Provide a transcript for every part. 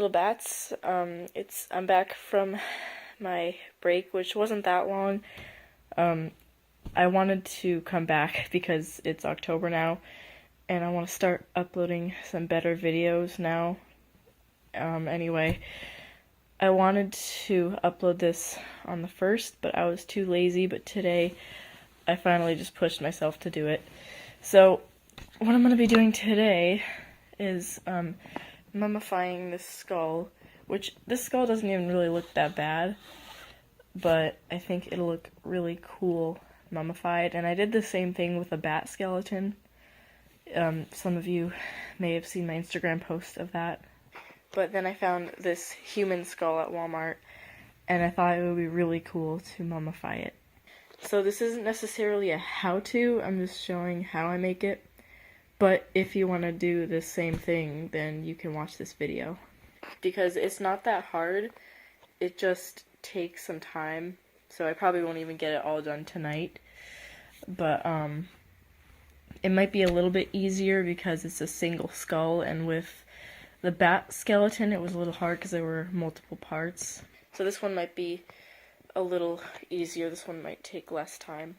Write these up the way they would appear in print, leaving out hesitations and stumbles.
little bats. I'm back from my break, which wasn't that long. I wanted to come back because it's October now, and I want to start uploading some better videos now. Anyway, I wanted to upload this on the 1st, but I was too lazy, but today I finally just pushed myself to do it. So, what I'm going to be doing today is mummifying this skull, which this skull doesn't even really look that bad, but I think it'll look really cool mummified. And I did the same thing with a bat skeleton. Some of you may have seen my Instagram post of that. But then I found this human skull at Walmart, and I thought it would be really cool to mummify it. So this isn't necessarily a how-to, I'm just showing how I make it. But if you want to do the same thing, then you can watch this video. Because it's not that hard, it just takes some time. So I probably won't even get it all done tonight. But it might be a little bit easier because it's a single skull, and with the bat skeleton it was a little hard because there were multiple parts. So this one might be a little easier, this one might take less time.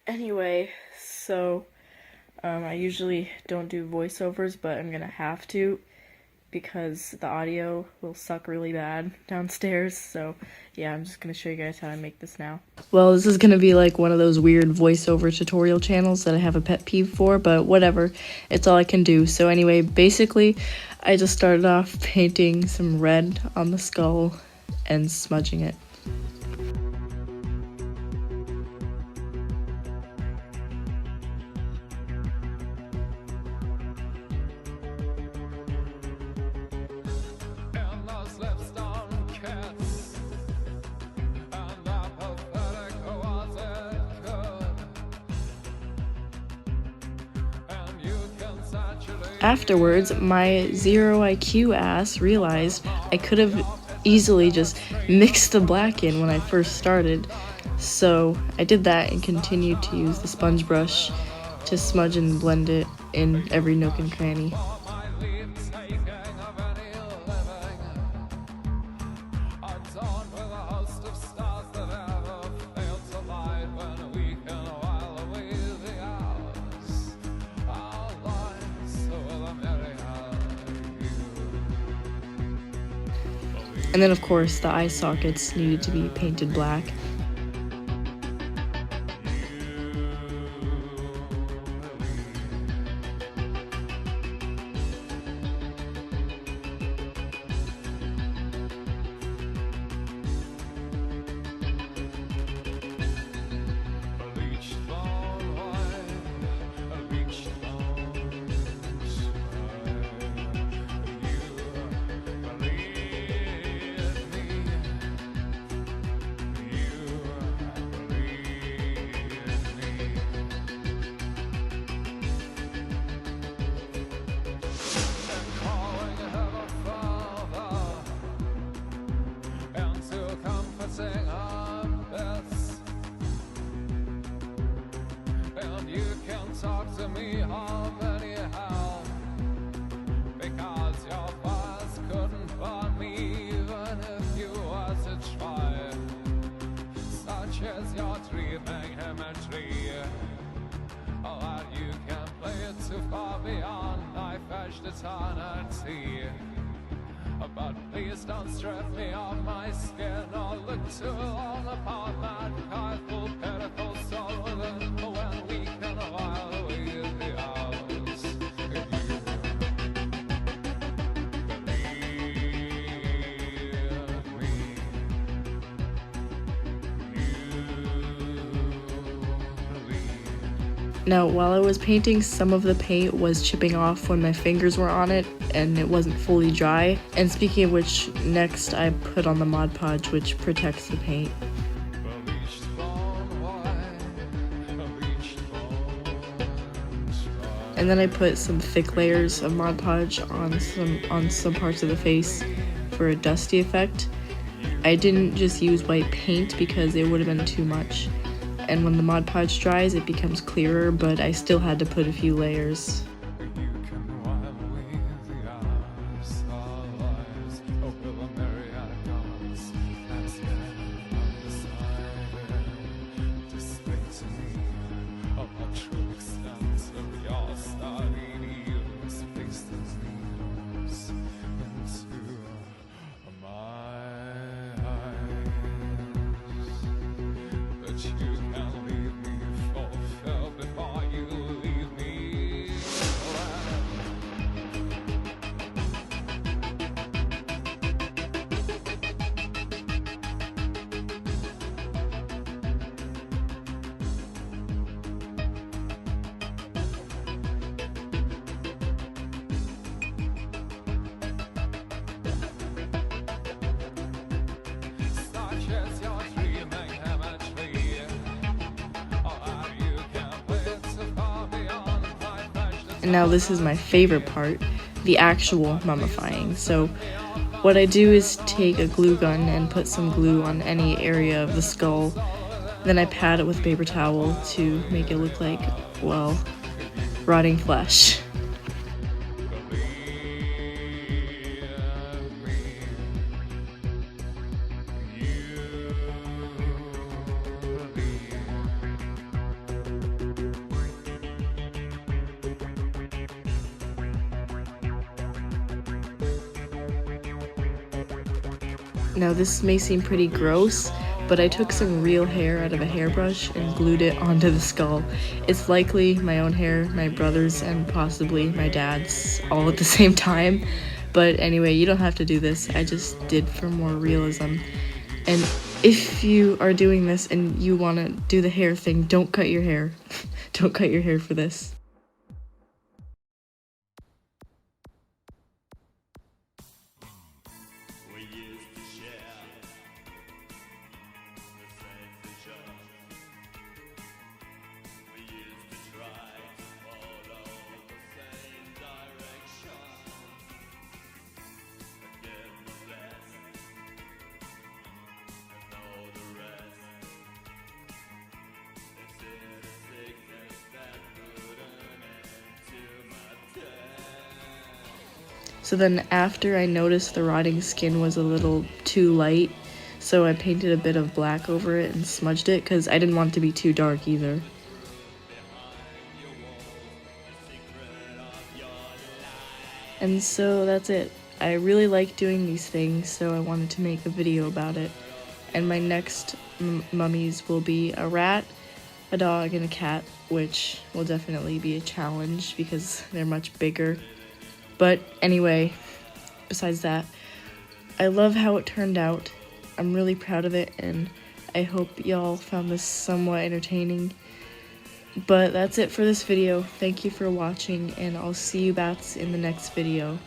Anyway, so I usually don't do voiceovers, but I'm gonna have to because the audio will suck really bad downstairs. So yeah, I'm just gonna show you guys how I make this now. Well, this is gonna be like one of those weird voiceover tutorial channels that I have a pet peeve for, but whatever, it's all I can do. So anyway, basically I just started off painting some red on the skull and smudging it. Afterwards, my 0 IQ ass realized I could have easily just mixed the black in when I first started. So I did that and continued to use the sponge brush to smudge and blend it in every nook and cranny. And then of course the eye sockets needed to be painted black. Talk to me of anyhow, because your voice couldn't burn me even if you were to try. Such is your dreaming imagery, that you can play it too far beyond knife-edged eternity. But please don't strip me off my skin or look too long upon that kindful, pitiful soul within when we can while away the hours. Now, while I was painting, some of the paint was chipping off when my fingers were on it, and it wasn't fully dry. And speaking of which, next I put on the Mod Podge, which protects the paint. And then I put some thick layers of Mod Podge on some parts of the face for a dusty effect. I didn't just use white paint because it would have been too much. And when the Mod Podge dries, it becomes clearer, but I still had to put a few layers. And now this is my favorite part, the actual mummifying. So what I do is take a glue gun and put some glue on any area of the skull. Then I pat it with a paper towel to make it look like, well, rotting flesh. Now this may seem pretty gross, but I took some real hair out of a hairbrush and glued it onto the skull. It's likely my own hair, my brother's, and possibly my dad's all at the same time. But anyway, you don't have to do this. I just did for more realism. And if you are doing this and you want to do the hair thing, don't cut your hair. Don't cut your hair for this. We used to share the same vision. We used to try to follow the same direction. I gave my best and know the rest. It's in a sickness that put an end to my death. So then after I noticed the rotting skin was a little too light, so I painted a bit of black over it and smudged it because I didn't want it to be too dark either. And so that's it. I really like doing these things, so I wanted to make a video about it. And my next mummies will be a rat, a dog, and a cat, which will definitely be a challenge because they're much bigger. But anyway, besides that, I love how it turned out. I'm really proud of it, and I hope y'all found this somewhat entertaining. But that's it for this video. Thank you for watching, and I'll see you bats in the next video.